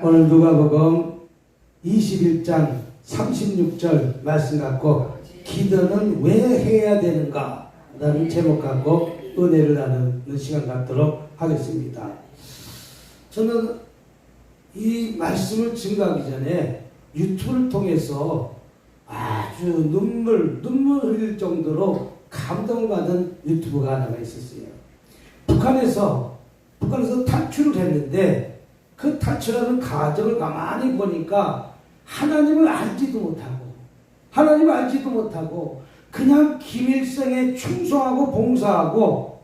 오늘 누가복음 21장 36절 말씀 갖고 기도는 왜 해야 되는가 라는 제목 갖고 은혜를 나누는 시간 갖도록 하겠습니다. 저는 이 말씀을 증거하기 전에 유튜브를 통해서 아주 눈물 흘릴 정도로 감동받은 유튜브가 하나가 있었어요. 북한에서 탈출을 했는데 그 탈출하는 과정을 가만히 보니까 하나님을 알지도 못하고 그냥 김일성에 충성하고 봉사하고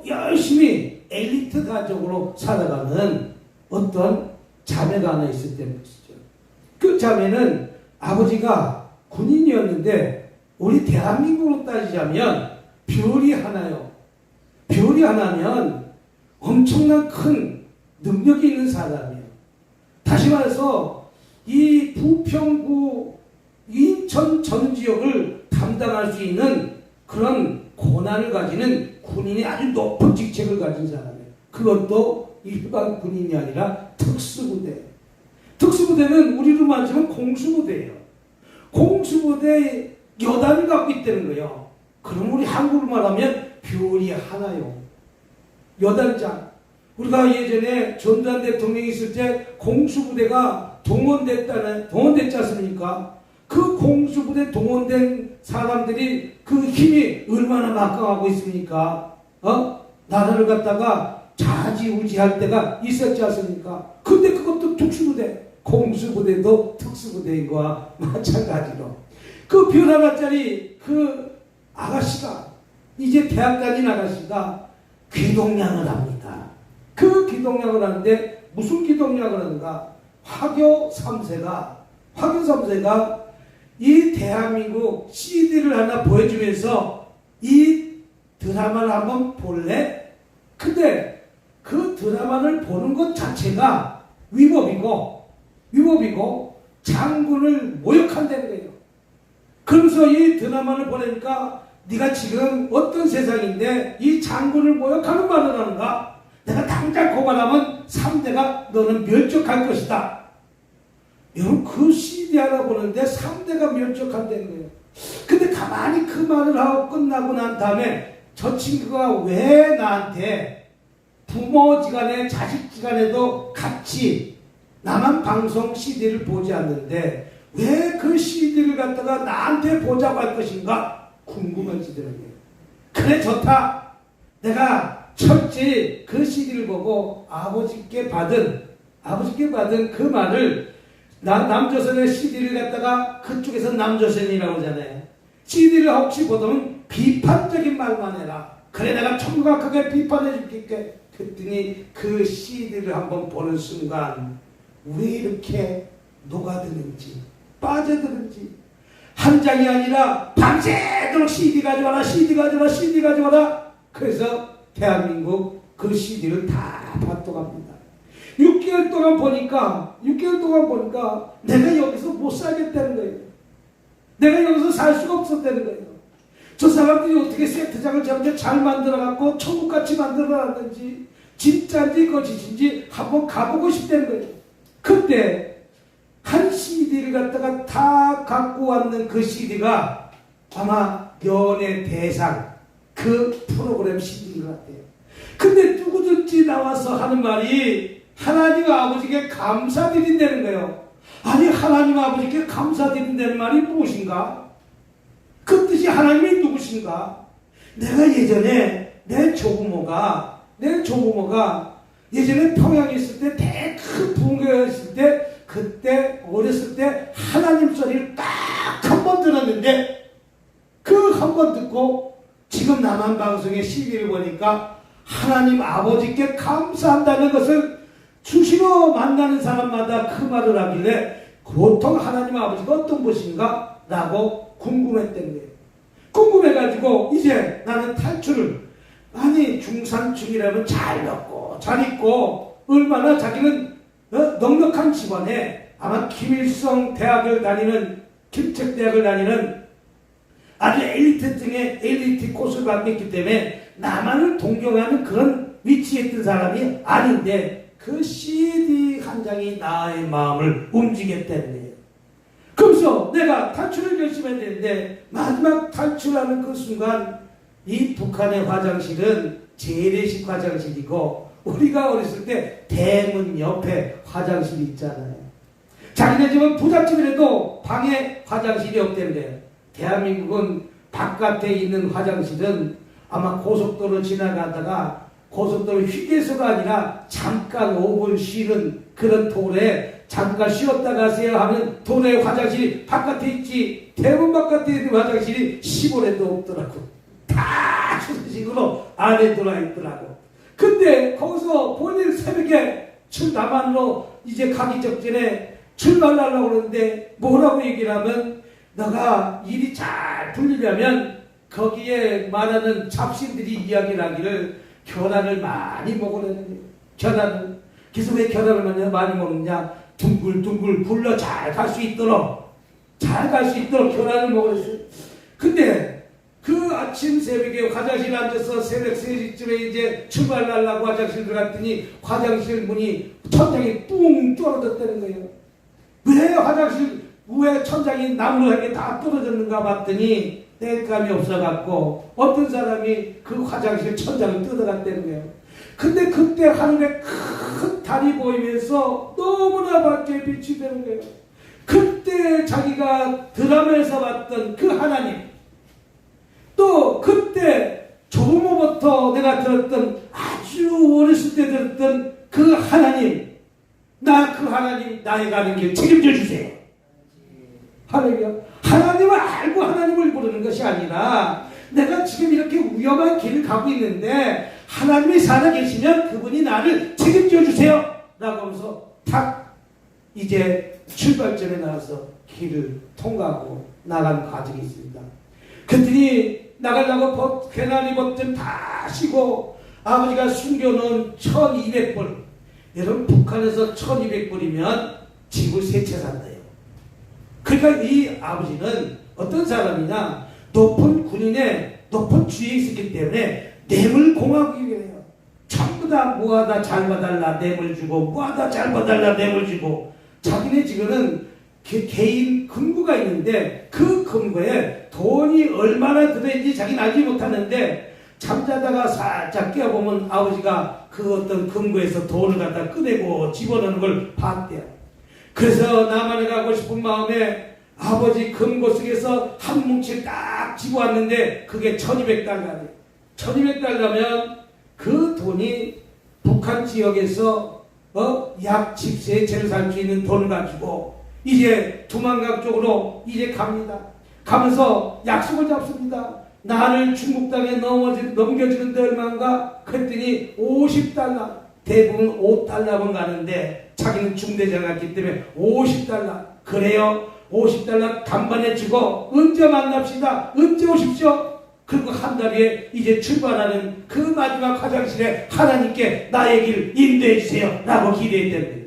열심히 엘리트 가족으로 살아가는 어떤 자매가 하나 있었다는 것이죠. 그 자매는 아버지가 군인이었는데 우리 대한민국으로 따지자면 별이 하나요. 별이 하나면 엄청난 큰 능력이 있는 사람이에요. 다시 말해서 이 부평구 인천 전 지역을 담당할 수 있는 그런 권한을 가지는 군인이 아주 높은 직책을 가진 사람이에요. 그것도 일반 군인이 아니라 특수부대. 특수부대는 우리로 말하면 공수부대예요. 공수부대 여단을 갖고 있다는 거예요. 그럼 우리 한국으로 말하면 별이 하나요. 여단장. 우리가 예전에 전두환 대통령이 있을 때 공수부대가 동원됐지 않습니까? 그 공수부대 동원된 사람들이 그 힘이 얼마나 막강하고 있습니까? 나라를 갖다가 좌지우지할 때가 있었지 않습니까? 근데 그것도 특수부대, 공수부대도 특수부대인 거와 마찬가지로 그 별 하나짜리 그 아가씨가 이제 대학 다닌 아가씨가 기동량을 합니다. 그 기동량을 하는데 무슨 기동량을 하는가? 화교 3세가 이 대한민국 CD를 하나 보여주면서 이 드라마를 한번 볼래? 근데 그 드라마를 보는 것 자체가 위법이고 장군을 모욕한다는 거예요. 그러면서 이 드라마를 보니까 네가 지금 어떤 세상인데 이 장군을 모욕하는 말을 하는가? 내가 당장 고발하면 3대가 너는 멸족할 것이다. 여러분 그 CD 하나 보는데 3대가 멸족한다는 거예요. 근데 가만히 그 말을 하고 끝나고 난 다음에 저 친구가 왜 나한테 부모지간에 자식지간에도 같이 나만 방송 CD를 보지 않는데 왜 그 CD를 갖다가 나한테 보자고 할 것인가 궁금해지더라고요. 그래 좋다. 내가 철저히 그 CD를 보고 아버지께 받은 그 말을 남조선의 CD를 갖다가 그쪽에서 남조선이라고 하잖아요. CD를 혹시 보면 비판적인 말만 해라. 그래 내가 정확하게 비판해 줄게. 그랬더니 그 CD를 한번 보는 순간 왜 이렇게 녹아드는지 빠져드는지 한 장이 아니라 밤새도록 CD 가져와라. 그래서 대한민국 그 CD를 다 받도갑니다. 6개월 동안 보니까 내가 여기서 못 살겠다는 거예요. 내가 여기서 살 수가 없었다는 거예요. 저 사람들이 어떻게 세트장을 저렇게 잘 만들어갖고 천국같이 만들어놨는지 진짜인지 거짓인지 한번 가보고 싶다는 거예요. 그때 한 CD를 갖다가 다 갖고 왔는 그 CD가 아마 연예 대상 그 프로그램 CD인 것 같아요. 근데 누구든지 나와서 하는 말이 하나님 아버지께 감사드린다는 거예요. 아니 하나님 아버지께 감사드린다는 말이 무엇인가? 그 뜻이 하나님이 누구신가? 내가 예전에 내 조부모가 예전에 평양에 있을 때 큰 붕괴였을 때 그때 어렸을 때 하나님 소리를 딱 한 번 들었는데 그 한 번 듣고 지금 남한 방송의 CD를 보니까 하나님 아버지께 감사한다는 것을 수시로 만나는 사람마다 그 말을 하길래 보통 하나님 아버지가 어떤 분인가? 라고 궁금했던 거예요. 궁금해가지고 이제 나는 탈출을 중산층이라면 잘 먹고 잘 입고 얼마나 자기는 넉넉한 집안에 아마 김일성 대학을 다니는 김책대학을 다니는 아주 엘리트 중에 엘리트 코스를 받고 있기 때문에 나만을 동경하는 그런 위치에 있던 사람이 아닌데 그 CD 한 장이 나의 마음을 움직였다는 거예요. 그래서 내가 탈출을 결심해야 되는데 마지막 탈출하는 그 순간 이 북한의 화장실은 재래식 화장실이고 우리가 어렸을 때 대문 옆에 화장실이 있잖아요. 자기네 집은 부잣집이라도 방에 화장실이 없다는 거예요. 대한민국은 바깥에 있는 화장실은 아마 고속도로 지나가다가 고속도로 휴게소가 아니라 잠깐 5분 쉬는 그런 도로에 잠깐 쉬었다 가세요 하면 도로에 화장실이 바깥에 있지 대문 바깥에 있는 화장실이 시골에도 없더라고. 다 주식으로 안에 들어와 있더라고. 근데 거기서 본인 새벽에 남한으로 이제 가기 직전에 출발하려고 그러는데 뭐라고 얘기를 하면 너가 일이 잘 풀리려면 거기에 말하는 잡신들이 이야기를 하기를 계란을 많이 먹으라는 거예요. 계란을. 그래서 왜 계란을 많이 먹느냐? 둥글둥글 굴러 잘 갈 수 있도록 계란을 먹으랬어요. 근데 그 아침 새벽에 화장실에 앉아서 새벽 3시쯤에 이제 출발하려고 화장실 들어갔더니 화장실 문이 천장이 뿡 떨어졌다는 거예요. 왜 천장이 나무하게 다 떨어졌는가 봤더니 뗄감이 없어갖고 어떤 사람이 그 화장실 천장을 뜯어갔다는 거예요. 근데 그때 하늘에 큰 달이 보이면서 너무나 밝게 빛이 되는 거예요. 그때 자기가 드라마에서 봤던 그 하나님, 또 그때 조부모부터 내가 들었던 아주 어렸을 때 들었던 그 하나님, 그 하나님 나의 가는 길 책임져 주세요. 할렐루야. 하나님을 알고 하나님을 부르는 것이 아니라 내가 지금 이렇게 위험한 길을 가고 있는데 하나님이 살아계시면 그분이 나를 책임져 주세요 라고 하면서 탁 이제 출발점에 나와서 길을 통과하고 나간 과정이 있습니다. 그랬더니 나가려고 개나리 법전 다 쉬고 아버지가 숨겨놓은 1200불, 여러분 북한에서 1200불이면 집을 3채 산다요. 그러니까 이 아버지는 어떤 사람이냐, 높은 군인의 높은 주위에 있었기 때문에 뇌물공화국이에요. 전부 다 뭐하다 잘 봐달라 뇌물 주고, 뭐하다 잘 봐달라 뇌물 주고, 자기네 집에는 개인 금고가 있는데 그 금고에 돈이 얼마나 들어있는지 자기는 알지 못하는데 잠자다가 살짝 깨어보면 아버지가 그 어떤 금고에서 돈을 갖다 꺼내고 집어넣는 걸 봤대요. 그래서 남한에 가고 싶은 마음에 아버지 금고 속에서 한 뭉치 딱 집어왔는데 그게 1200달러예요. 1200달러면 그 돈이 북한 지역에서 약 집세 채를 살 수 있는 돈을 가지고 이제 두만강 쪽으로 이제 갑니다. 가면서 약속을 잡습니다. 나를 중국 땅에 넘겨주는데 얼마인가? 그랬더니 50달러, 대부분 5달러만 가는데 자기는 중대장이었기 때문에 50달러. 그래요? 50달러 간반에 주고 언제 만납시다. 언제 오십시오. 그리고 한 달 후에 이제 출발하는 그 마지막 화장실에 하나님께 나의 길 인도해 주세요 라고 기도했던 거예요.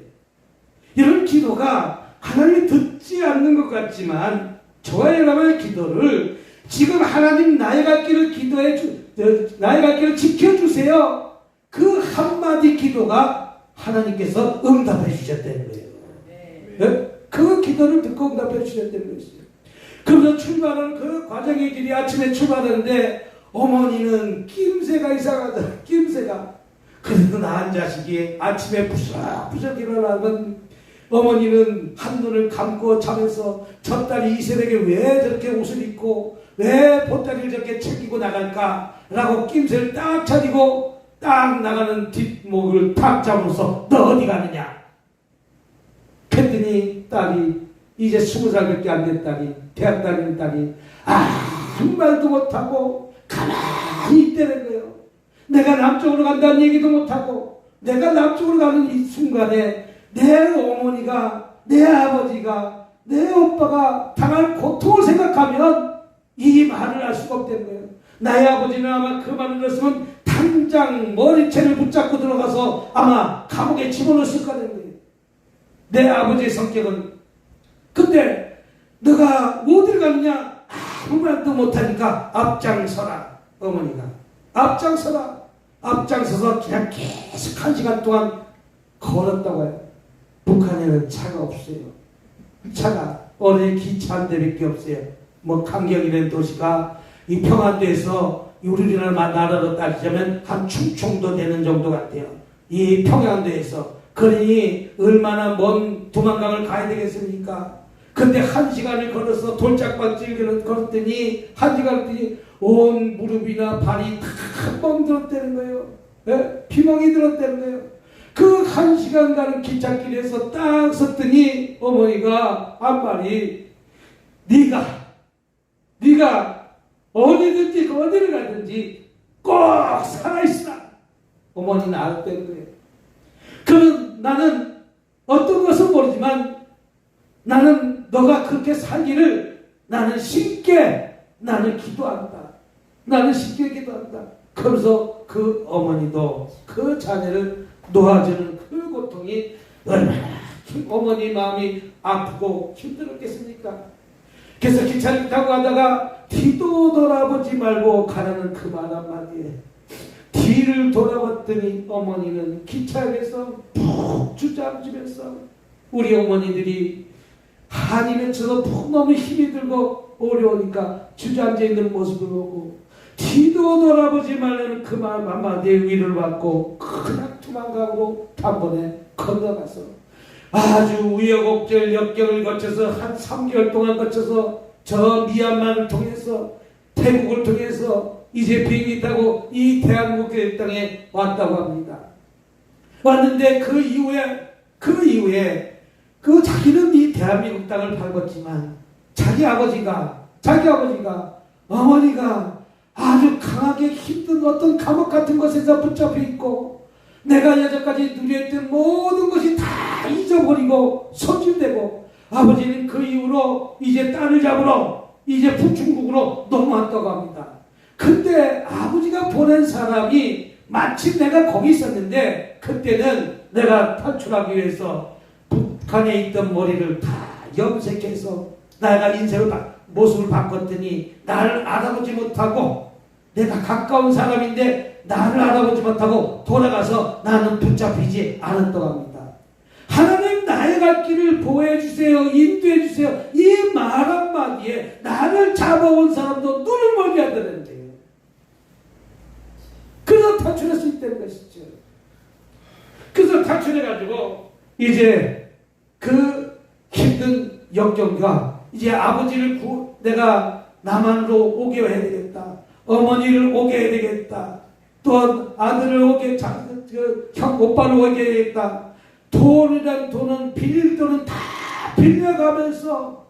이런 기도가 하나님이 듣지 않는 것 같지만 저와 여러분의 기도를 지금 하나님 나의 갈 길을 나의 갈 길을 지켜주세요. 그 한마디 기도가 하나님께서 응답해 주셨다는 거예요. 네? 그 기도를 듣고 응답해 주셨다는 것이죠. 그러면서 출발하는 그 과정의 길이 아침에 출발하는데 어머니는 낌새가 이상하다. 낌새가. 그래도 낳은 자식이 아침에 부스럭부스럭 일어나면 어머니는 한눈을 감고 자면서 저 딸이 이 새벽에 왜 저렇게 옷을 입고 왜 보따리를 저렇게 챙기고 나갈까 라고 낌새를 딱 차리고 딱 나가는 뒷목을 탁 잡으면서 너 어디 가느냐 했더니 딸이 이제 20살밖에 안 된 딸이 대학 다니는 딸이 아무 말도 못하고 가만히 있다는 거예요. 내가 남쪽으로 간다는 얘기도 못하고 내가 남쪽으로 가는 이 순간에 내 어머니가 내 아버지가 내 오빠가 당할 고통을 생각하면 이 말을 할 수가 없다는 거예요. 나의 아버지는 아마 그 말을 들었으면 당장 머리채를 붙잡고 들어가서 아마 감옥에 집어넣었을 거라는 거예요. 내 아버지의 성격은. 근데 너가 어딜 가느냐 아무 말도 못하니까 앞장서라. 어머니가 앞장서라. 앞장서서 그냥 계속 1시간 동안 걸었다고 해요. 북한에는 차가 없어요. 차가 어디 기차 한 대밖에 없어요. 뭐 강경이라는 도시가 이 평안도에서 우리나라 나라로 따지자면 한 충청도 되는 정도 같아요. 이 평안도에서. 그러니 얼마나 먼 두만강을 가야 되겠습니까? 근데 1시간을 걸어서 돌짝방길 걸었더니 1시간 걸었더니 온 무릎이나 발이 다 뻥 들었다는 거예요. 예? 피멍이 들었다는 거예요. 그 1시간 가는 기찻길에서 딱 섰더니 어머니가 한 말이 네가 어디든지 어디를 가든지 꼭 살아있으라. 어머니는 알았다는 거예요. 그럼 나는 어떤 것은 모르지만 나는 너가 그렇게 살기를 나는 쉽게 나는 기도한다. 나는 쉽게 기도한다. 그러면서 그 어머니도 그 자녀를 놓아주는 그 고통이 얼마나 어머니 마음이 아프고 힘들었겠습니까? 그래서 기차를 타고 가다가 뒤도 돌아보지 말고 가라는 그 말 한마디에 뒤를 돌아봤더니 어머니는 기차에서 푹 주저앉으면서 우리 어머니들이 한이 맺혀서 푹 너무 힘이 들고 어려우니까 주저앉아 있는 모습을 보고 뒤도 돌아보지 말라는 그 말 한마디에 위를 받고 그냥 투망강으로 단번에 건너가서 아주 우여곡절 역경을 거쳐서 한 3개월 동안 거쳐서 저 미얀마를 통해서 태국을 통해서 이제 비행기 타고 이 대한민국 땅에 왔다고 합니다. 왔는데 그 이후에 그 자기는 이 대한민국 땅을 밟았지만 자기 아버지가 어머니가 아주 강하게 힘든 어떤 감옥 같은 곳에서 붙잡혀 있고 내가 여태까지 누렸던 모든 것이 다 잊어버리고 소진되고 아버지는 그 이후로 이제 딸을 잡으러 이제 북중국으로 넘어왔다고 합니다. 근데 아버지가 보낸 사람이 마침 내가 거기 있었는데 그때는 내가 탈출하기 위해서 북한에 있던 머리를 다 염색해서 내가 인생을 모습을 바꿨더니 나를 알아보지 못하고 내가 가까운 사람인데 나를 알아보지 못하고 돌아가서 나는 붙잡히지 않았다고 합니다. 하나님 나의 갈 길을 보호해 주세요. 인도해 주세요. 이 말 한마디에 나를 잡아온 사람도 눈을 멀게 하더랬는데요. 그래서 탈출할 수 있다는 것이죠. 그래서 탈출해가지고 이제 그 힘든 역경과 이제 아버지를 내가 남한으로 오게 해야 되겠다. 어머니를 오게 해야 되겠다. 또 아들을 오게 형 오빠를 오게 해야 되겠다. 돈은 빌릴 돈은 다 빌려가면서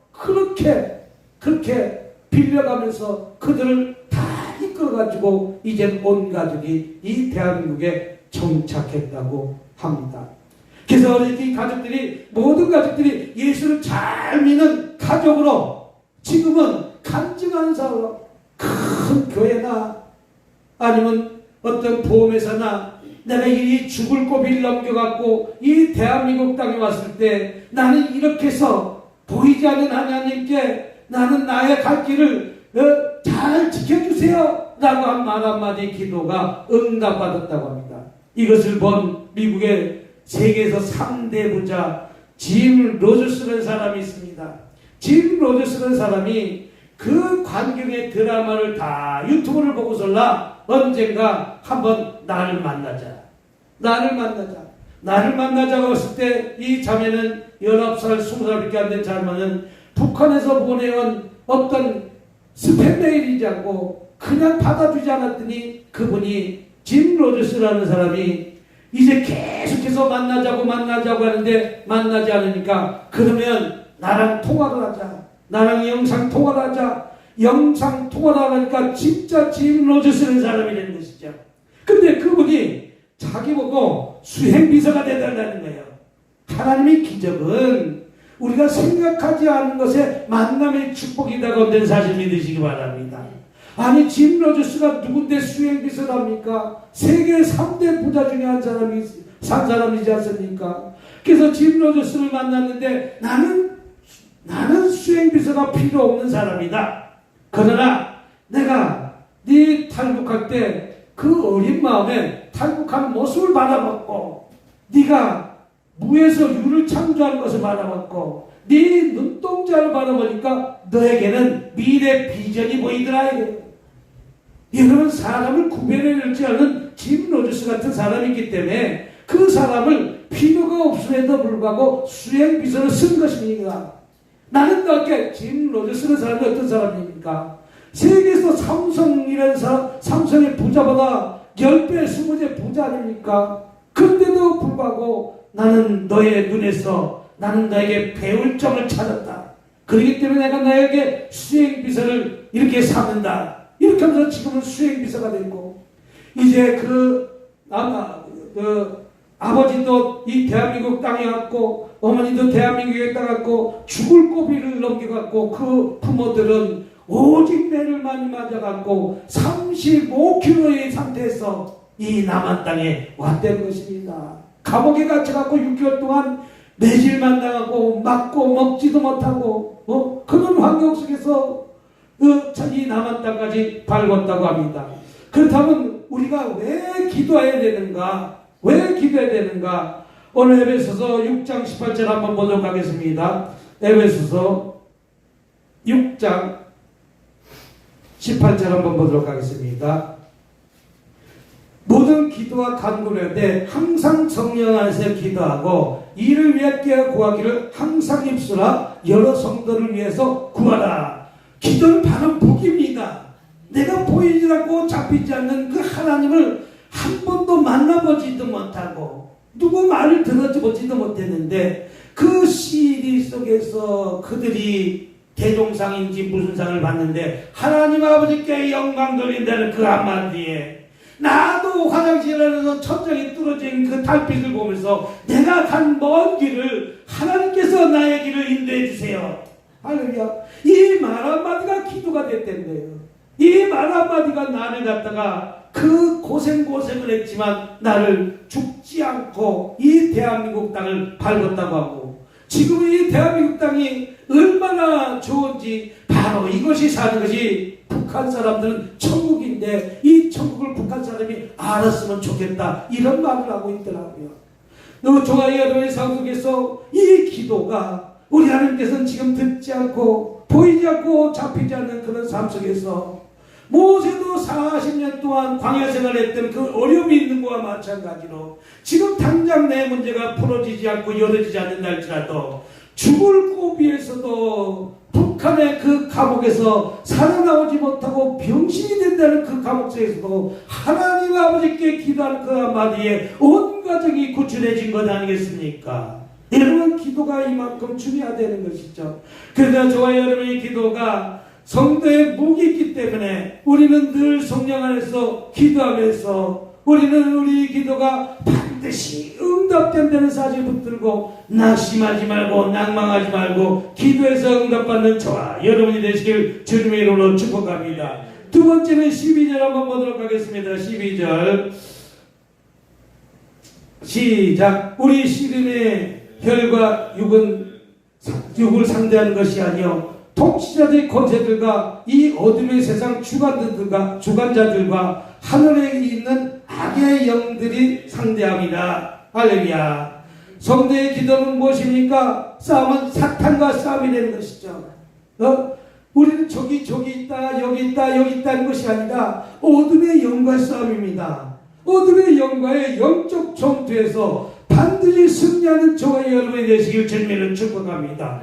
그렇게 빌려가면서 그들을 다 이끌어가지고 이제 온 가족이 이 대한민국에 정착했다고 합니다. 그래서 우리 가족들이 모든 가족들이 예수를 잘 믿는 가족으로 지금은 간증하는 사람으로 큰 교회나 아니면 어떤 보험회사나 내가 이 죽을 고비를 넘겨갖고 이 대한민국 땅에 왔을 때 나는 이렇게 해서 보이지 않는 하나님께 나는 나의 갈 길을 잘 지켜주세요 라고 한 말 한마디 기도가 응답받았다고 합니다. 이것을 본 미국의 세계에서 3대 부자 짐 로저스라는 사람이 있습니다. 짐 로저스라는 사람이 그 광경의 드라마를 다 유튜브를 보고서라 언젠가 한번 나를 만나자고 했을 때 이 자매는 19살, 20살밖에 안 된 자매는 북한에서 보내온 어떤 스팸 메일이지 않고 그냥 받아주지 않았더니 그분이 짐 로저스라는 사람이 이제 계속해서 만나자고 하는데 만나지 않으니까 그러면 나랑 통화를 하자. 나랑 영상 통화를 하자. 영상 통화를 하니까 진짜 짐 로저스라는 사람이 되는 것이죠. 근데 그분이 자기 보고 수행비서가 되달라는 거예요. 하나님의 기적은 우리가 생각하지 않은 것에 만남의 축복이 다가온다는 사실 믿으시기 바랍니다. 아니 짐 로저스가 누군데 수행비서랍니까? 세계 3대 부자 중에 한 사람이지 않습니까? 그래서 짐 로저스를 만났는데 나는 수행비서가 필요 없는 사람이다. 그러나 내가 네 탈북할 때 그 어린 마음에 탈북하는 모습을 바라봤고 네가 무에서 유를 창조하는 것을 바라봤고 네 눈동자를 바라보니까 너에게는 미래 비전이 보이더라. 여러분, 사람을 구별해낼 줄 아는 짐 로저스 같은 사람이 있기 때문에 그 사람을 필요가 없음에도 불구하고 수행 비서를 쓴 것입니다. 나는 그렇게 짐 로저스라는 사람이 어떤 사람입니까? 세계에서 삼성이라는 사람, 삼성의 부자보다 10배, 20배 부자 아닙니까? 그런데도 불구하고 나는 너의 눈에서 나는 너에게 배울 점을 찾았다. 그렇기 때문에 내가 너에게 수행 비서를 이렇게 삼는다. 이렇게 하면서 지금은 수행 비서가 됐고, 이제 아버지도 이 대한민국 땅에 왔고, 어머니도 대한민국에 땅에 왔고, 죽을 고비를 넘겨갔고, 그 부모들은 오직 매를 많이 맞아갖고 35kg의 상태에서 이 남한 땅에 왔다는 것입니다. 감옥에 갇혀갖고 6개월 동안 매질만 당하고 맞고 먹지도 못하고 그런 환경 속에서 이 남한 땅까지 밟았다고 합니다. 그렇다면 우리가 왜 기도해야 되는가? 왜 기도해야 되는가? 오늘 에베소서 6장 18절 한번 보도록 하겠습니다. 에베소서 6장 18절 한번 보도록 하겠습니다. 모든 기도와 간구를 할 때 항상 성령 안에서 기도하고 이를 위해 깨어 구하기를 항상 입술하 여러 성도를 위해서 구하라. 기도는 바로 무기입니다. 내가 보이지 않고 잡히지 않는 그 하나님을 한 번도 만나보지도 못하고 누구 말을 들어보지도 못했는데 그 CD 속에서 그들이 대종상인지 무슨 상을 받는데 하나님 아버지께 영광 돌린다는 그 한마디에 나도 화장실에서 천장이 뚫어진 그 달빛을 보면서 내가 간 먼 길을 하나님께서 나의 길을 인도해 주세요. 할렐루야. 이 말 한마디가 기도가 됐다는 거예요. 이 말 한마디가 나를 갖다가 그 고생을 했지만 나를 죽지 않고 이 대한민국 땅을 밟았다고 하고, 지금 이 대한민국 땅이 얼마나 좋은지 바로 이것이 사는 것이 북한 사람들은 천국인데 이 천국을 북한 사람이 알았으면 좋겠다, 이런 말을 하고 있더라고요. 너무 좋아요. 여러분의 삶 속에서 이 기도가 우리 하나님께서는 지금 듣지 않고 보이지 않고 잡히지 않는 그런 삶 속에서 모세도 40년 동안 광야 생활했던 그 어려움이 있는 것과 마찬가지로 지금 당장 내 문제가 풀어지지 않고 열어지지 않는다 할지라도 죽을 고비에서도 북한의 그 감옥에서 살아나오지 못하고 병신이 된다는 그 감옥 속에서도 하나님 아버지께 기도하는 그 한마디에 온 가정이 구출해진 것 아니겠습니까? 여러분, 기도가 이만큼 중요하다는 것이죠. 그러나 저와 여러분의 기도가 성도의 무기이기 때문에 우리는 늘 성령 안에서 기도하면서 우리는 우리 기도가 반드시 응답된다는 사실 붙들고 낙심하지 말고 낭망하지 말고 기도해서 응답받는 저와 여러분이 되시길 주님의 이름으로 축복합니다. 두 번째는 12절 한번 보도록 하겠습니다. 12절 시작. 우리 씨름의 혈과 육을 상대하는 것이 아니요 통치자들의 권세들과 이 어둠의 세상 주관자들과 하늘에 있는 악의 영들이 상대함이라. 할렐루야. 성도의 기도는 무엇입니까? 싸움은 사탄과 싸움이 되는 것이죠. 우리는 저기 있다 여기 있다는 것이 아니라 어둠의 영과 싸움입니다. 어둠의 영과의 영적 전투에서 반드시 승리하는 저와 여러분이 되시길 주님을 축복합니다.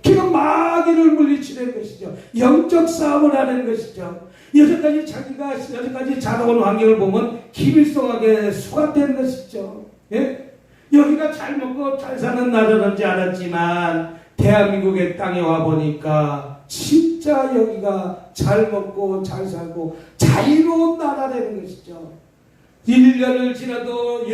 지금 마귀를 물리치는 것이죠. 영적 싸움을 하는 것이죠. 여기까지 자라온 환경을 보면 기밀성하게 수갑되는 것이죠. 예? 여기가 잘 먹고 잘 사는 나라인지 알았지만 대한민국의 땅에 와보니까 진짜 여기가 잘 먹고 잘 살고 자유로운 나라라는 것이죠. 1년을 지나도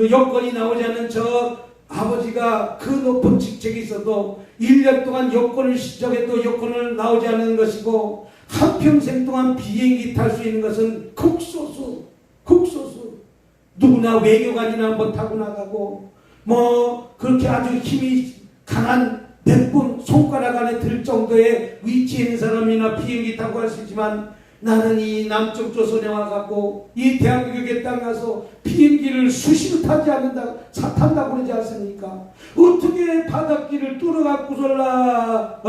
여건이 나오지 않는 저 아버지가 그 높은 직책이 있어도 1년 동안 여권을 시작해도 여권을 나오지 않는 것이고 한평생 동안 비행기 탈 수 있는 것은 극소수. 누구나 외교관이나 한번 타고 나가고 그렇게 아주 힘이 강한 몇 분 손가락 안에 들 정도의 위치에 있는 사람이나 비행기 타고 갈 수 있지만 나는 이 남쪽 조선에 와갖고 이 대한민국의 땅 가서 비행기를 수시로 타지 않는다, 탄다고 그러지 않습니까? 어떻게 바닷길을 뚫어갖고서라,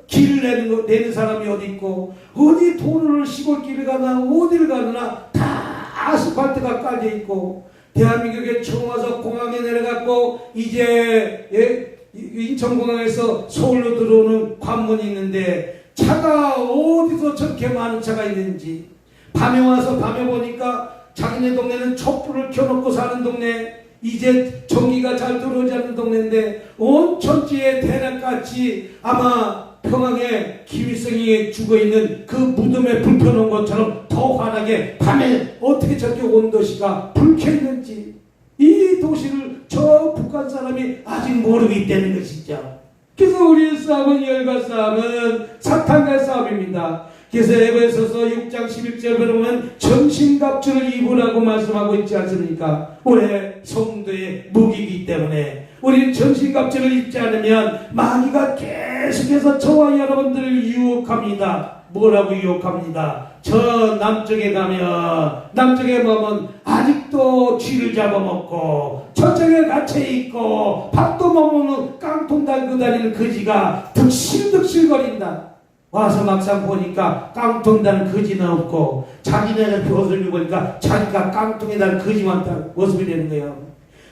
길을 내는 사람이 어디 있고, 어디 도로를 시골길을 가나, 어디를 가나, 다 아스팔트가 깔려 있고, 대한민국에 처음 와서 공항에 내려갔고, 이제, 인천공항에서 서울로 들어오는 관문이 있는데, 차가 어디서 저렇게 많은 차가 있는지, 밤에 와서 밤에 보니까 자기네 동네는 촛불을 켜놓고 사는 동네, 이제 전기가 잘 들어오지 않는 동네인데 온 천지에 대낮같이 아마 평양에 김일성이 죽어있는 그 무덤에 불 켜놓은 것처럼 더 환하게 밤에 어떻게 저렇게 온 도시가 불켜있는지, 이 도시를 저 북한 사람이 아직 모르고 있다는 것이죠. 그래서 우리의 싸움은 열과 싸움은 사탄과의 싸움입니다. 그래서 에베소서 6장 11절에 보면 전신갑주를 입으라고 말씀하고 있지 않습니까? 올해 성도의 무기이기 때문에 우리는 전신갑주를 입지 않으면 마귀가 계속해서 저와 여러분들을 유혹합니다. 뭐라고 유혹합니다? 저 남쪽에 가면, 남쪽에 보면 아직도 쥐를 잡아먹고 저쪽에 갇혀있고 밥도 못 먹는 깡통 달고 다니는 거지가 득실득실거린다. 와서 막상 보니까 깡통 다는 거지는 없고 자기네는 옷을 입으니까 자기가 깡통에 다는 거지만 다 모습이 되는 거예요.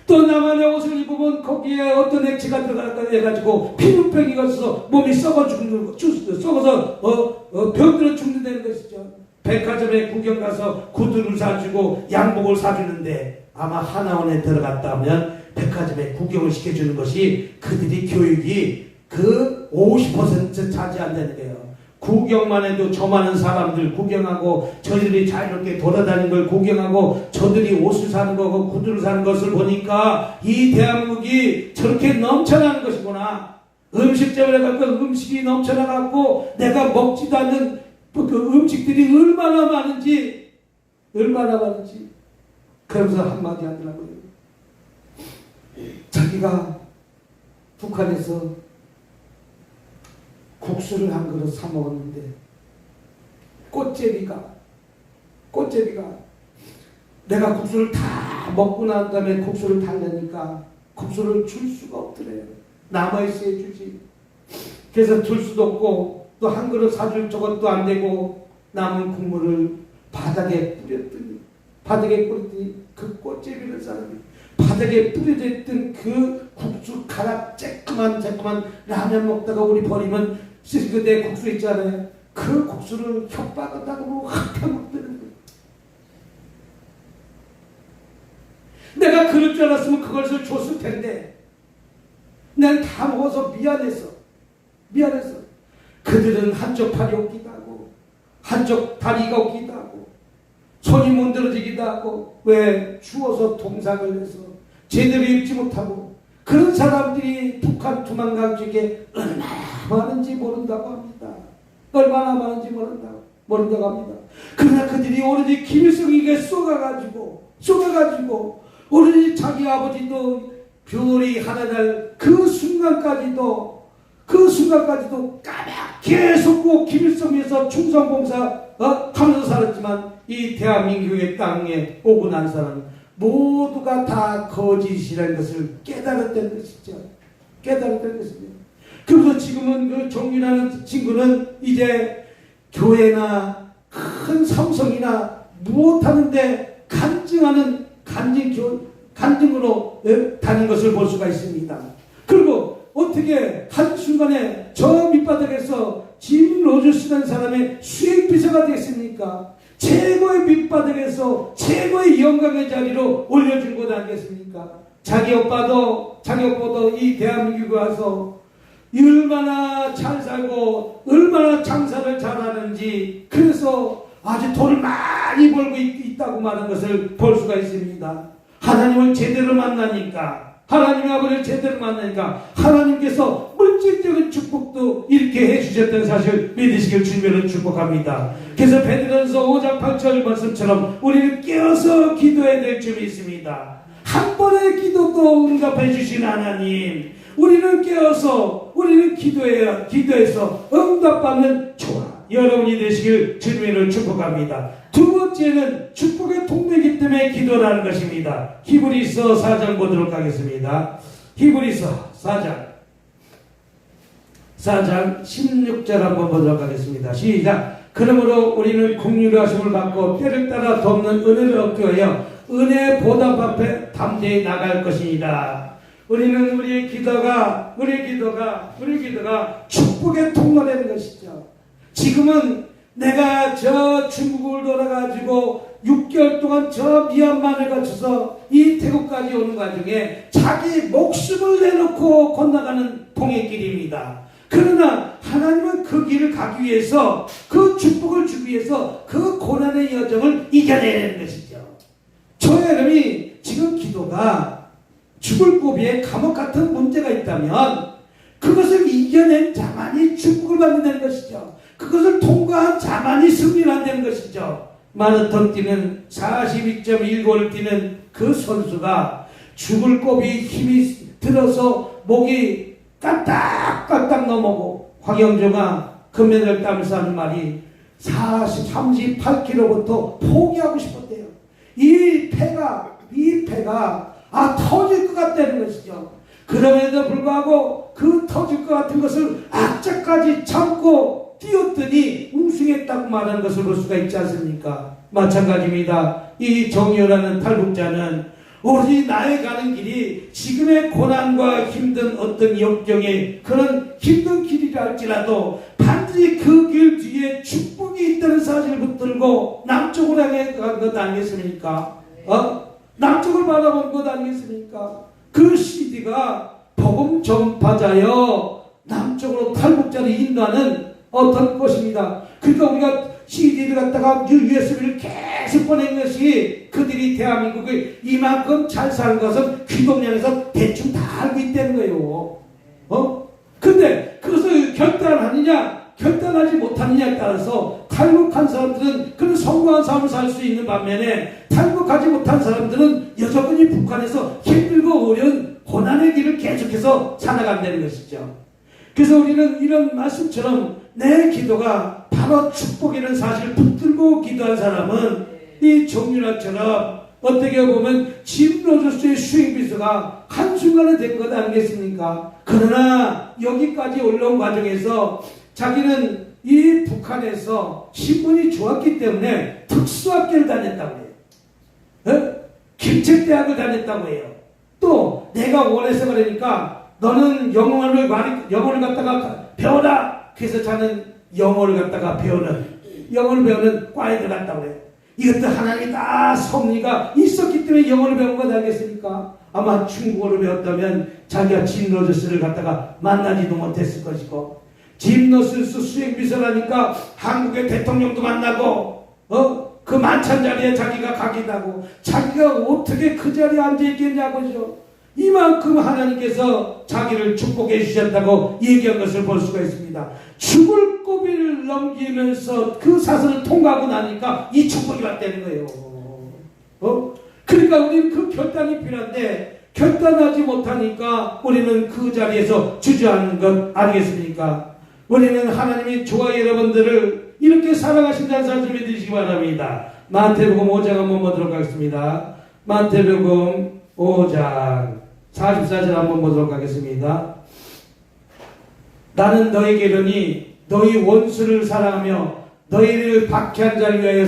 또 나만의 옷을 입으면 거기에 어떤 액체가 들어갈까 해가지고 피부병이 있어서 몸이 썩어 죽는 거, 썩어서 병들어 죽는다는 것이죠. 백화점에 구경 가서 구두를 사주고 양복을 사주는데 아마 하나원에 들어갔다 하면 백화점에 구경을 시켜주는 것이 그들이 교육이 그 50% 차지한다는 거예요. 구경만 해도 저 많은 사람들 구경하고 저들이 자유롭게 돌아다니는 걸 구경하고 저들이 옷을 사는 거고 구두를 사는 것을 보니까 이 대한민국이 저렇게 넘쳐나는 것이구나. 음식점에 가서 음식이 넘쳐나갖고 내가 먹지도 않는 그 음식들이 얼마나 많은지 그러면서 한마디 하더라고요. 자기가 북한에서 국수를 한 그릇 사 먹었는데 꽃제비가 내가 국수를 다 먹고 난 다음에 국수를 달라니까 국수를 줄 수가 없더래요. 남아있어야 주지. 그래서 줄 수도 없고 또 한 그릇 사줄 저것도 안 되고 남은 국물을 바닥에 뿌렸더니 그 꽃제비를 사람이 바닥에 뿌려져 있던 그 국수 가락 쬐끄만 라면 먹다가 우리 버리면 내 국수 있잖아요. 그 국수를 혓바닥으로 확 먹더는 거예요. 내가 그럴 줄 알았으면 그것을 줬을 텐데 난 다 먹어서 미안해서 그들은 한쪽 팔이 없기도 하고 한쪽 다리가 없기도 하고 손이 문드러지기도 하고 왜 추워서 동상을 해서 제대로 입지 못하고 그런 사람들이 북한 두만강 쪽에 얼마나 많은지 모른다고 합니다. 얼마나 많은지 모른다고 합니다. 그러나 그들이 오로지 김일성에게 쏘가가지고 오로지 자기 아버지도 별이 하나 날 그 순간까지도 계속 꼭 김일성에서 충성봉사 하면서 살았지만 이 대한민국의 땅에 오고 난 사람은 모두가 다 거짓이라는 것을 깨달았다는 것이죠. 그래서 지금은 그 정윤하는 친구는 이제 교회나 큰 삼성이나 무엇하는데 간증으로 다닌 것을 볼 수가 있습니다. 그리고 어떻게 한순간에 저 밑바닥에서 짐 로저스라는 사람의 수행비서가 됐습니까? 최고의 밑바닥에서 최고의 영광의 자리로 올려준 것 아니겠습니까? 자기 오빠도 이 대한민국에 와서 얼마나 잘 살고 얼마나 장사를 잘하는지 그래서 아주 돈을 많이 벌고 있다고 말하는 것을 볼 수가 있습니다. 하나님을 제대로 만나니까 하나님의 아버지를 제대로 만나니까 하나님께서 물질적인 축복도 이렇게 해주셨다는 사실 믿으시길 주님으로 축복합니다. 그래서 베드로전서 5장 8절 말씀처럼 우리는 깨어서 기도해야 될 점이 있습니다. 한 번의 기도도 응답해 주신 하나님, 우리는 깨어서 우리는 기도해서 응답받는 여러분이 되시길 주님으로 축복합니다. 두 번째는 축복의 통로이기 때문에 기도라는 것입니다. 히브리서 4장 보도록 하겠습니다. 히브리서 4장 16절 한번 보도록 하겠습니다. 시작. 그러므로 우리는 긍휼하심을 받고 때를 따라 돕는 은혜를 얻기 위하여 은혜의 보답 앞에 담대히 나갈 것이니라. 우리는 우리의 기도가 축복의 통로라는 것이죠. 지금은 내가 저 중국을 돌아가지고 6개월 동안 저 미얀마를 거쳐서 이 태국까지 오는 과정에 자기 목숨을 내놓고 건너가는 통행길입니다. 그러나 하나님은 그 길을 가기 위해서, 그 축복을 주기 위해서 그 고난의 여정을 이겨내야 하는 것이죠. 저의 여러분이 지금 기도가 죽을 고비에 감옥 같은 문제가 있다면 그것을 이겨낸 자만이 축복을 받는다는 것이죠. 그것을 통과한 자만이 승리를 한다는 것이죠. 마라톤 뛰는 42.195를 뛰는 그 선수가 죽을 고비 힘이 들어서 목이 까딱까딱 넘어고 황영조가 금메달 따면서 하는 말이 38km부터 포기하고 싶었대요. 이 패가 터질 것 같다는 것이죠. 그럼에도 불구하고 그 터질 것 같은 것을 악자까지 참고 뛰었더니 우승했다고 말하는 것을 볼 수가 있지 않습니까? 마찬가지입니다. 이 정유라는 탈북자는 오로지 나의 가는 길이 지금의 고난과 힘든 어떤 역경의 그런 힘든 길이라 할지라도 반드시 그 길 뒤에 축복이 있다는 사실을 붙들고 남쪽으로 향해 간 것 아니겠습니까? 남쪽을 바라본 것 아니겠습니까? 그 CD가 복음 전파자여 남쪽으로 탈북자를 인도하는 어떤 것입니다. 그러니까 우리가 CD를 갖다가 USB를 계속 보낸 것이 그들이 대한민국을 이만큼 잘 사는 것은 귀동량에서 대충 다 알고 있다는 거예요. 근데 그것을 결단하느냐 결단하지 못하느냐에 따라서 탈북한 사람들은 그런 성공한 삶을 살 수 있는 반면에 탈북하지 못한 사람들은 여전히 북한에서 힘들고 어려운 고난의 길을 계속해서 살아간다는 것이죠. 그래서 우리는 이런 말씀처럼 내 기도가 바로 축복이라는 사실을 붙들고 기도한 사람은 이 정유라처럼 어떻게 보면 짐 로저스의 수행비서가 한순간에 된 것 아니겠습니까? 그러나 여기까지 올라온 과정에서 자기는 이 북한에서 신분이 좋았기 때문에 특수학교를 다녔다고 해요. 김책대학을 다녔다고 해요. 또 내가 원해서 그러니까 너는 영어를 갖다가 배워라. 그래서 자는 영어를 갖다가 영어를 배우는 과에 들어갔다고 해요. 이것도 하나님이 다 섭리가 있었기 때문에 영어를 배운 것 아니겠습니까? 아마 중국어를 배웠다면 자기가 짐 로저스를 갖다가 만나지도 못했을 것이고, 짐 로저스 수행비서라니까 한국의 대통령도 만나고 그 만찬 자리에 자기가 가기도 하고, 자기가 어떻게 그 자리에 앉아있겠냐고죠. 이만큼 하나님께서 자기를 축복해 주셨다고 얘기한 것을 볼 수가 있습니다. 죽을 고비를 넘기면서 그 사슬을 통과하고 나니까 이 축복이 왔다는 거예요. 그러니까 우리는 그 결단이 필요한데 결단하지 못하니까 우리는 그 자리에서 주저하는 것 아니겠습니까? 우리는 하나님이 저와 여러분들을 이렇게 사랑하신다는 사실을 믿으시기 바랍니다. 마태복음 5장 한번 보도록 하겠습니다. 마태복음 5장 44절 한번 보도록 하겠습니다. 나는 너에게 이르니 너희 원수를 사랑하며 너희를 박해한 자를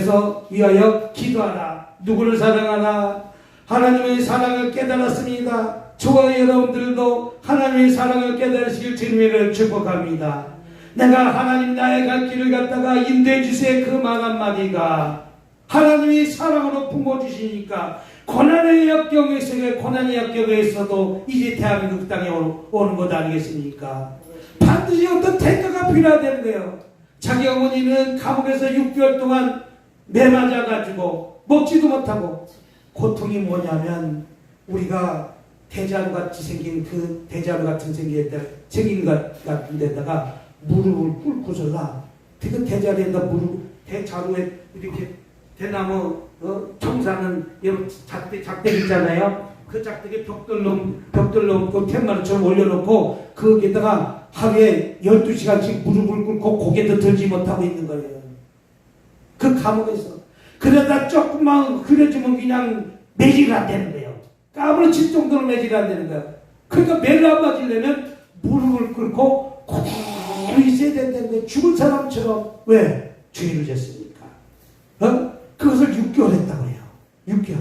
위하여 기도하라. 누구를 사랑하라? 하나님의 사랑을 깨달았습니다. 저와 여러분들도 하나님의 사랑을 깨달으시길 주님을 축복합니다. 내가 하나님 나의 갈 길을 갖다가 인도해 주세요. 그 말 한마디가 하나님이 사랑으로 품어주시니까 고난의 역경에서도 이제 대한민국 땅에 오는 것 아니겠습니까? 반드시 어떤 대가가 필요하다는 거예요. 자기 어머니는 감옥에서 6개월 동안 매 맞아가지고 먹지도 못하고, 고통이 뭐냐면 우리가 대자루같이 생긴 그 대자루 같은 생긴 것 같은 데다가 무릎을 꿇고서가 그 대자루에다 대자루에 이렇게 대나무 청사는 여러분 작대기 있잖아요. 그 작대기 벽돌 넘고 팻마루처럼 올려놓고 거기에다가 하루에 12시간씩 무릎을 꿇고 고개도 들지 못하고 있는 거예요. 그 감옥에서. 그러다 조금만 그려주면 그냥 매질 안 되는 거예요. 까무러칠 정도로 매질 안 되는 거예요. 그러니까 매를 안 맞으려면 무릎을 꿇고 그대로 있어야 된다는데 죽은 사람처럼. 왜? 죄를 졌으니까. 그것을 6개월 했다고 해요. 6개월.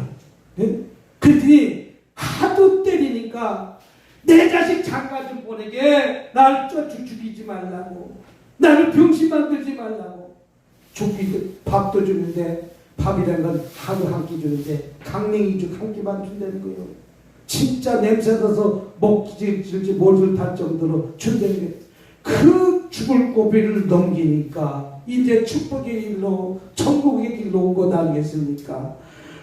네? 그랬더니 하도 때리니까 내 자식 장가 좀 보내게, 날 죽이지 말라고, 나를 병신 만들지 말라고. 밥도 주는데, 밥이란 건 하루 한 끼 주는데 강냉이죽 한 끼만 준다는 거예요. 진짜 냄새 나서 먹지 질지 모를 탈 정도로 준다는 거예요. 그 죽을 고비를 넘기니까 이제 축복의 길로, 천국의 길로 온 것 아니겠습니까?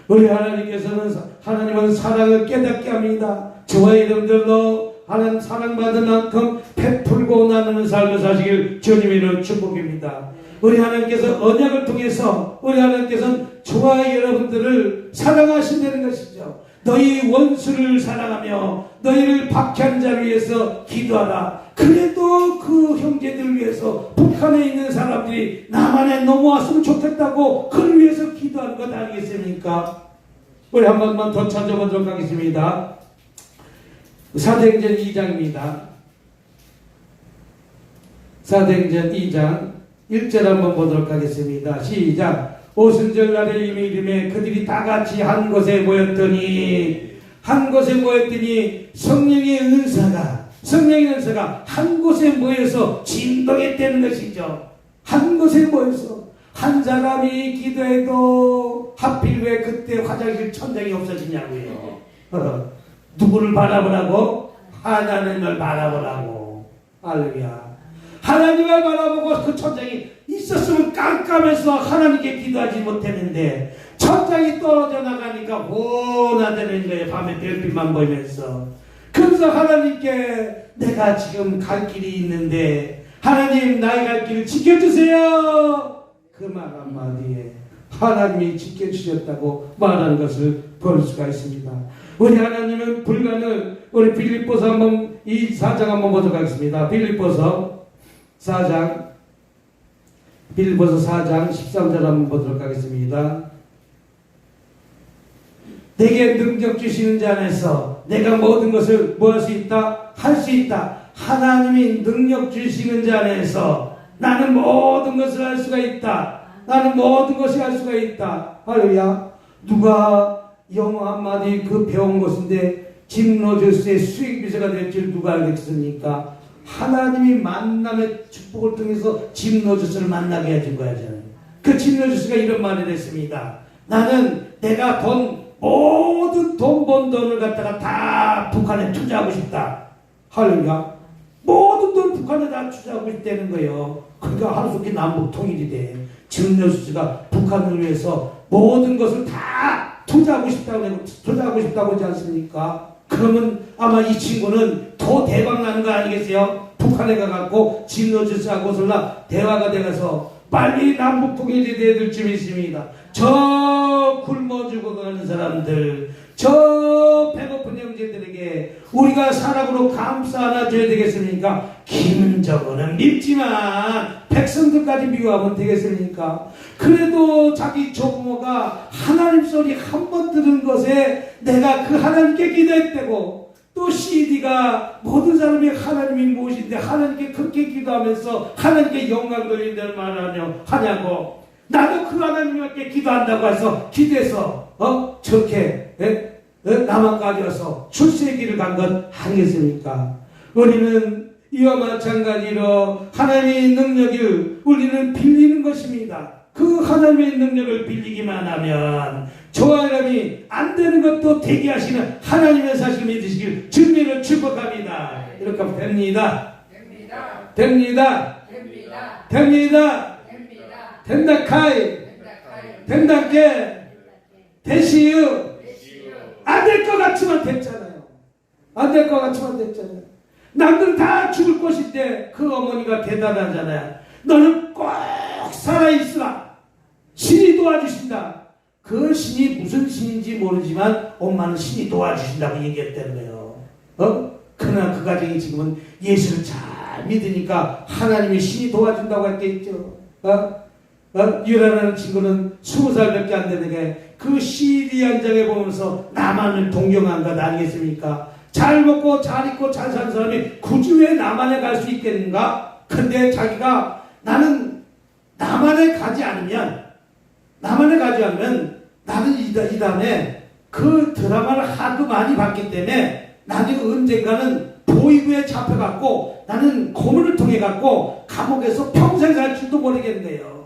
우리 하나님은 사랑을 깨닫게 합니다. 저와 여러분들도 하나님 사랑받은 만큼 베풀고 나누는 삶을 사시길 주님의 축복입니다. 우리 하나님께서 언약을 통해서 우리 하나님께서는 저와 여러분들을 사랑하신다는 것이죠. 너희 원수를 사랑하며 너희를 박해한 자를 위해서 기도하라. 그래도 그 형제들을 위해서 북한에 있는 사람들이 남한에 넘어왔으면 좋겠다고 그를 위해서 기도하는 것 아니겠습니까? 우리 한 번만 더 찾아보도록 하겠습니다. 사도행전 2장입니다. 사도행전 2장 1절 한번 보도록 하겠습니다. 시작. 오순절 날에 이름에 그들이 다 같이 한 곳에 모였더니 성령의 은사가 한 곳에 모여서 진동했다는 것이죠. 한 곳에 모여서 한 사람이 기도해도 하필 왜 그때 화장실 천장이 없어지냐고요. 누구를 바라보라고? 하나님을 바라보라고. 할렐루야. 하나님을 바라보고 그 천장이 있었으면 깜깜해서 하나님께 기도하지 못했는데 천장이 떨어져 나가니까 원하되는 거예요. 밤에 별빛만 보이면서. 그래서 하나님께 내가 지금 갈 길이 있는데 하나님 나의 갈 길을 지켜주세요. 그 말 한마디에 하나님이 지켜주셨다고 말하는 것을 볼 수가 있습니다. 우리 하나님은 불가능을, 우리 빌립보서 한번 이 4장 한번 보도록 하겠습니다. 빌립보서 4장 13절 한번 보도록 하겠습니다. 내게 능력 주시는 자 안에서 내가 모든 것을 뭐 할 수 있다? 할 수 있다. 하나님이 능력 주시는 자 안에서 나는 모든 것을 할 수가 있다. 나는 모든 것이 할 수가 있다. 할렐루야. 누가 영어 한마디 그 배운 것인데 짐노저스의 수익비서가 될 줄 누가 알겠습니까? 하나님이 만남의 축복을 통해서 짐노저스를 만나게 해준 거잖아요. 그 짐노저스가 이런 말을 했습니다. 나는 내가 모든 돈 번 돈을 갖다가 다 북한에 투자하고 싶다. 할렐루야. 모든 돈 북한에 다 투자하고 싶다는 거예요. 그러니까 하루속히 남북 통일이 돼. 짐노저스가 북한을 위해서 모든 것을 다 투자하고 싶다고 하지 않습니까? 그러면 아마 이 친구는 더 대박 나는 거 아니겠어요? 북한에 가갖고 짐노저스하고서 대화가 돼가서 빨리 남북 통일이 돼야 될 쯤 있습니다. 저 굶어 죽어가는 사람들, 저 배고픈 형제들에게 우리가 사랑으로 감싸 안아줘야 되겠습니까? 김정은은 밉지만 백성들까지 미워하면 되겠습니까? 그래도 자기 조부모가 하나님 소리 한 번 들은 것에 내가 그 하나님께 기도했다고, 또 CD가 모든 사람이 하나님이 무엇인데 하나님께 그렇게 기도하면서 하나님께 영광 돌린다는 말을 하냐고. 나도 그 하나님께 기도한다고 해서 기도해서 저렇게 남한까지 와서 출세의 길을 간 것 아니겠습니까? 우리는 이와 마찬가지로 하나님의 능력을 우리는 빌리는 것입니다. 그 하나님의 능력을 빌리기만 하면 저와 여러분이 안 되는 것도 되게 하시는 하나님의 사실 믿으시길 주님을 축복합니다. 이렇게 하면 됩니다. 된다카이 된다께 되시유. 안 될 것 같지만 됐잖아요. 안 될 것 같지만 됐잖아요. 남들 다 죽을 것인데 그 어머니가 대단하잖아요. 너는 꼭 살아있으라. 신이 도와주신다. 그 신이 무슨 신인지 모르지만 엄마는 신이 도와주신다고 얘기했다는 거예요. 그 그러나 그 가정이 지금은 예수를 잘 믿으니까 하나님의 신이 도와준다고 했겠죠. 유라라는 친구는 20살밖에 안 되는데 그 CD 한 장에 보면서 나만을 동경한 것 아니겠습니까? 잘 먹고 잘 입고 잘 사는 사람이 굳이 왜 남한에 갈 수 있겠는가? 근데 자기가 나는 남한에 가지 않으면 나는 이 다음에 그 드라마를 하도 많이 봤기 때문에 나는 언젠가는 보이부에 잡혀갖고 나는 고문을 통해갖고 감옥에서 평생 살 줄도 모르겠네요.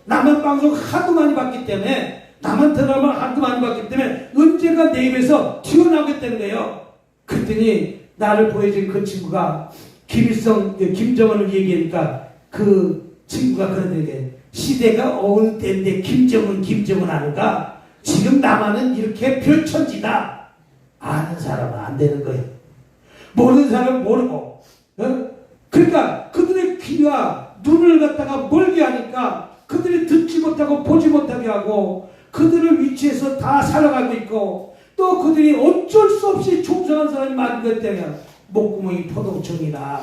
남한 방송 하도 많이 봤기 때문에 남한 드라마 하도 많이 봤기 때문에 언젠가 내 입에서 튀어나오겠다는 거예요. 그랬더니 나를 보여준 그 친구가 김정은을 얘기하니까 그 친구가 그러는데 시대가 어느 때인데 김정은 아는가? 지금 남한은 이렇게 별천지다. 아는 사람은 안 되는 거예요. 모르는 사람은 모르고. 그러니까 그들의 귀와 눈을 갖다가 멀게 하니까 그들이 듣지 못하고 보지 못하게 하고 그들을 위치해서 다 살아가고 있고 또 그들이 어쩔 수 없이 충성한 사람이 많은 것 때문에 목구멍이 포동청이나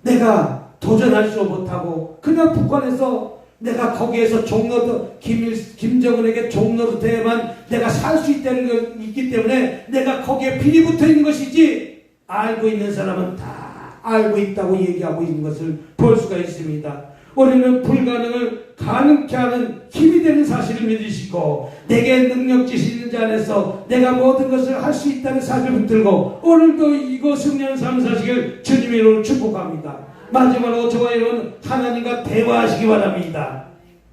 내가 도전하지도 못하고 그냥 북한에서 내가 거기에서 김정은에게 종로도 돼야만 내가 살 수 있다는 게 있기 때문에 내가 거기에 필이 붙어 있는 것이지 알고 있는 사람은 다 알고 있다고 얘기하고 있는 것을 볼 수가 있습니다. 우리는 불가능을 가능케 하는 힘이 되는 사실을 믿으시고 내게 능력 주시는 자 안에서 내가 모든 것을 할 수 있다는 사실을 붙들고 오늘도 이거 승리하는 삶 사시길 주님의 이름으로 축복합니다. 마지막으로 저와 여러분 하나님과 대화하시기 바랍니다.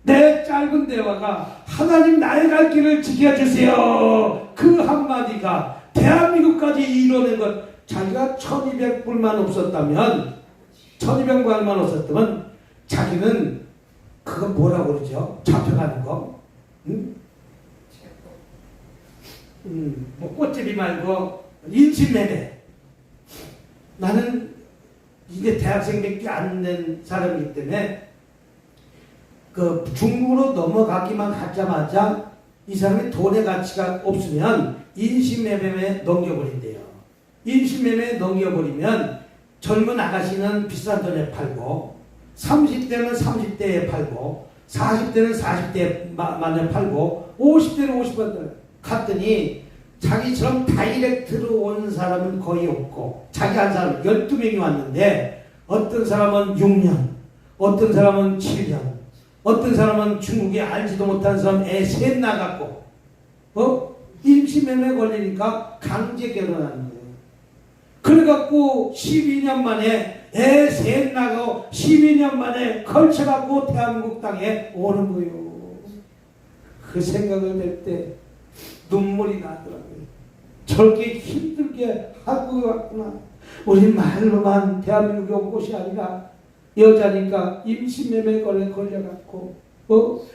내 짧은 대화가 하나님 나의 갈 길을 지켜주세요. 그 한마디가 대한민국까지 이뤄낸 것 자기가 1200불만 없었다면 자기는 그거 뭐라고 그러죠? 잡혀가는 거? 뭐 꽃집이 말고 인신매매. 나는 이게 대학생밖에 안 된 사람이기 때문에 그 중국으로 넘어가기만 하자마자 이 사람이 돈의 가치가 없으면 인신매매에 넘겨버린대요. 인신매매에 넘겨버리면 젊은 아가씨는 비싼 돈에 팔고 30대는 30대에 팔고 40대는 40대에 만에 팔고 50대는 50대에 갔더니 자기처럼 다이렉트로 온 사람은 거의 없고 자기 한 사람 12명이 왔는데 어떤 사람은 6년 어떤 사람은 7년 어떤 사람은 중국에 알지도 못한 사람 애 셋 나갔고 임신매매 걸리니까 강제 결혼하는 거예요. 그래갖고 12년 만에 애 셋 나가고 12년 만에 걸쳐갖고 대한민국 땅에 오는 거예요. 그 생각을 할 때 눈물이 나더라고요. 저렇게 힘들게 하고 왔구나. 우리 말로만 대한민국에 온 곳이 아니라 여자니까 임신매매에 걸려갖고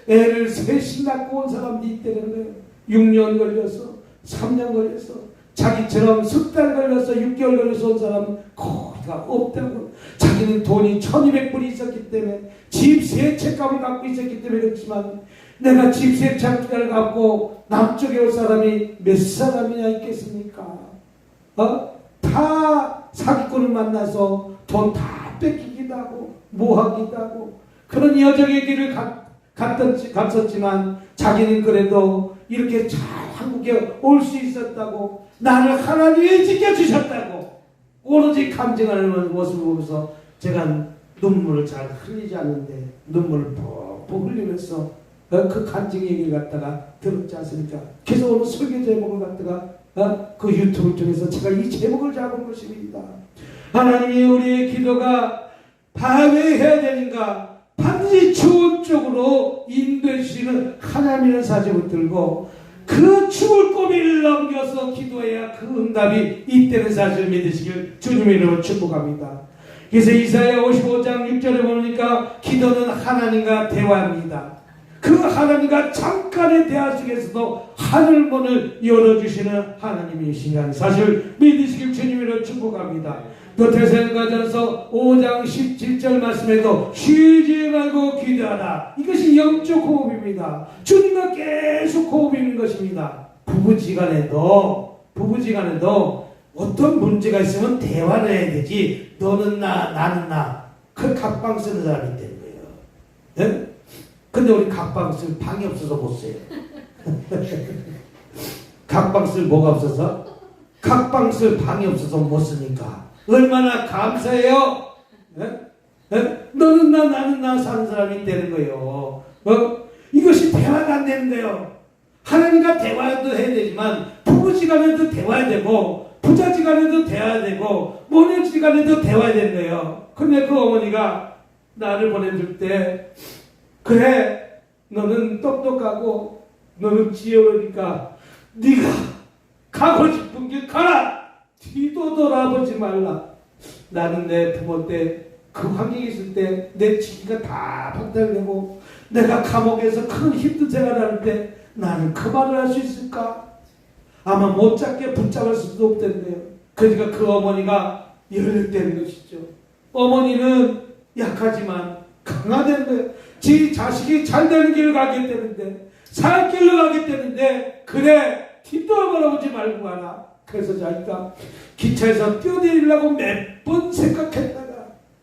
애를 셋이 낳고 온 사람도 있다는 거예요. 6년 걸려서 3년 걸려서 자기처럼 석 달 걸려서 6개월 걸려서 온 사람은 거의가 없다고. 자기는 돈이 1200불이 있었기 때문에 집 세 채 값을 갖고 있었기 때문에 그렇지만 내가 집 세 채 값을 갖고 남쪽에 올 사람이 몇 사람이나 있겠습니까? 다 사기꾼을 만나서 돈 다 뺏기기도 하고 모하기도 하고 그런 여정의 길을 갔었지만 자기는 그래도 이렇게 잘 한국에 올 수 있었다고 나를 하나님이 지켜주셨다고 오로지 감정하는 모습을 보면서 제가 눈물을 잘 흘리지 않는데 눈물을 푹푹 흘리면서 그 간증 얘기를 갖다가 들었지 않습니까? 그래서 오늘 설교 제목을 갖다가 그 유튜브를 통해서 제가 이 제목을 잡은 것입니다. 하나님이 우리의 기도가 방해해야 되는가 반드시 좋은 쪽으로 인도해 주시는 하나님이라는 사실을 들고 그 죽을 고비를 넘겨서 기도해야 그 응답이 있다는 사실을 믿으시길 주님의 이름으로 축복합니다. 그래서 이사야 55장 6절에 보니까 기도는 하나님과 대화합니다. 그 하나님과 잠깐의 대화 속에서도 하늘문을 열어주시는 하나님이시라는 사실을 믿으시길 주님으로 축복합니다. 또 데살로니가전서 5장 17절 말씀에도 쉬지 말고 기도하라. 이것이 영적 호흡입니다. 주님과 계속 호흡이 있는 것입니다. 부부지간에도 어떤 문제가 있으면 대화를 해야 되지. 너는 나, 나는 나. 그 각방 쓰는 사람이 되는 거예요. 네? 근데 우리 각방 쓸 방이 없어서 못 써요. 각방 쓸 뭐가 없어서? 각방 쓸 방이 없어서 못 쓰니까. 얼마나 감사해요. 네? 네? 너는 나, 나는 나 사는 사람이 되는 거예요. 이것이 대화가 안 되는 거예요. 하나님과 대화도 해야 되지만 부부지간에도 대화해야 되고 부자지간에도 대화해야 되고 모녀지간에도 대화해야 되는 거예요. 근데 그 어머니가 나를 보내줄 때 그래 너는 똑똑하고 너는 지혜로우니까 네가 가고 싶은 길 가라. 뒤도 돌아보지 말라. 나는 내 부모 때 그 환경에 있을 때 내 지기가 다 박탈되고 내가 감옥에서 큰 힘든 생활을 할 때 나는 그 말을 할 수 있을까? 아마 못 잡게 붙잡을 수도 없던데요. 그러니까 그 어머니가 열렸다는 것이죠. 어머니는 약하지만 강하다는 거예요. 지 자식이 잘 되는 길을 가겠다는데 살 길로 가겠다는데 그래 뒤돌아보지 말고 가라. 그래서 자기가 기차에서 뛰어내리려고 몇 번 생각했다가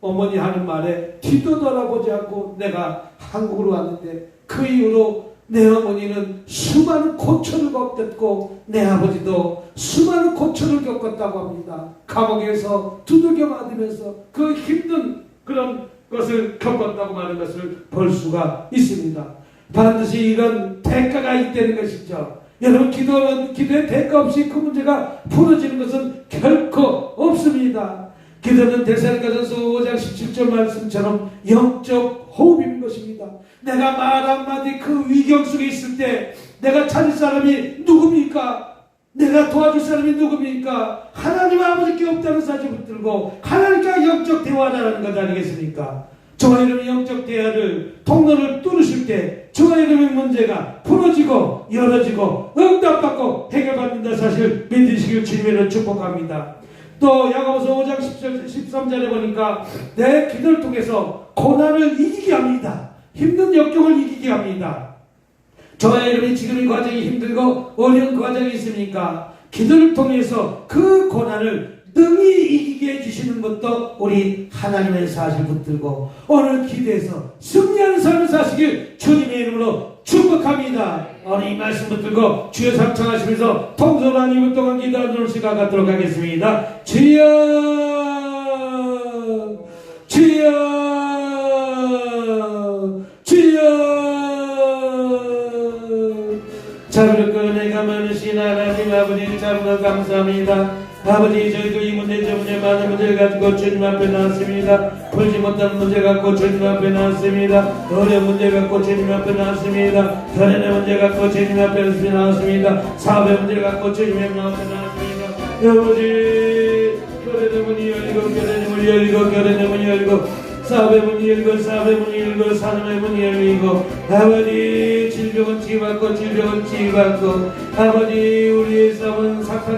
어머니 하는 말에 뒤도 돌아보지 않고 내가 한국으로 왔는데 그 이후로 내 어머니는 수많은 고초를 겪었고 내 아버지도 수많은 고초를 겪었다고 합니다. 감옥에서 두들겨 맞으면서 그 힘든 그런 것을 겪었다고 하는 것을 볼 수가 있습니다. 반드시 이런 대가가 있다는 것이죠. 여러분 기도의 대가 없이 그 문제가 풀어지는 것은 결코 없습니다. 기도는 데살로니가전서 5장 17절 말씀처럼 영적 호흡인 것입니다. 내가 말 한마디 그 위경 속에 있을 때 내가 찾을 사람이 누굽니까? 내가 도와줄 사람이 누굽니까? 하나님 아버지께 없다는 사실 붙들고 하나님과 영적 대화라는 것 아니겠습니까? 저와 여러분의 영적 대화를 통로를 뚫으실 때 저와 여러분의 문제가 풀어지고 열어지고 응답받고 해결받는다 사실 믿으시길 주님으로 축복합니다. 또 야고보서 5장 13절에 보니까 내 기도를 통해서 고난을 이기게 합니다. 힘든 역경을 이기게 합니다. 저와 여러분이 지금 이 과정이 힘들고 어려운 과정이 있습니까? 기도를 통해서 그 고난을 능히 이기게 해주시는 것도 우리 하나님의 사실 붙들고 오늘 기도해서 승리하는 삶을 사시길 주님의 이름으로 축복합니다. 오늘 이 말씀 붙들고 주여 삼창하시면서 통솔 한 2분 동안 기도하는 시간 갖도록 하겠습니다. 주여 주여 주여 참으로 은혜가 많으신 하나님 아버지 참으로 감사합니다. 아버지 저희도 이 문제 저 문제 많은 문제를 가지고 주님 앞에 나왔습니다. 풀지 못한 문제 갖고 주님 앞에 나왔습니다. 어려운 문제 갖고 주님 앞에 나왔습니다. 결혼의 문제 갖고 주님 앞에 나왔습니다. 사업의 문제 갖고 주님 앞에 나왔습니다. 아버지 결혼의 문이 열리고 결혼의 문이 열리고 결혼의 문이 열리고 사업의 문이 열리고 사업의 문이 열리고 산업의 문이 열리고 아버지 질병은 치유받고 질병은 치유받고 아버지 우리의 삶은 사탄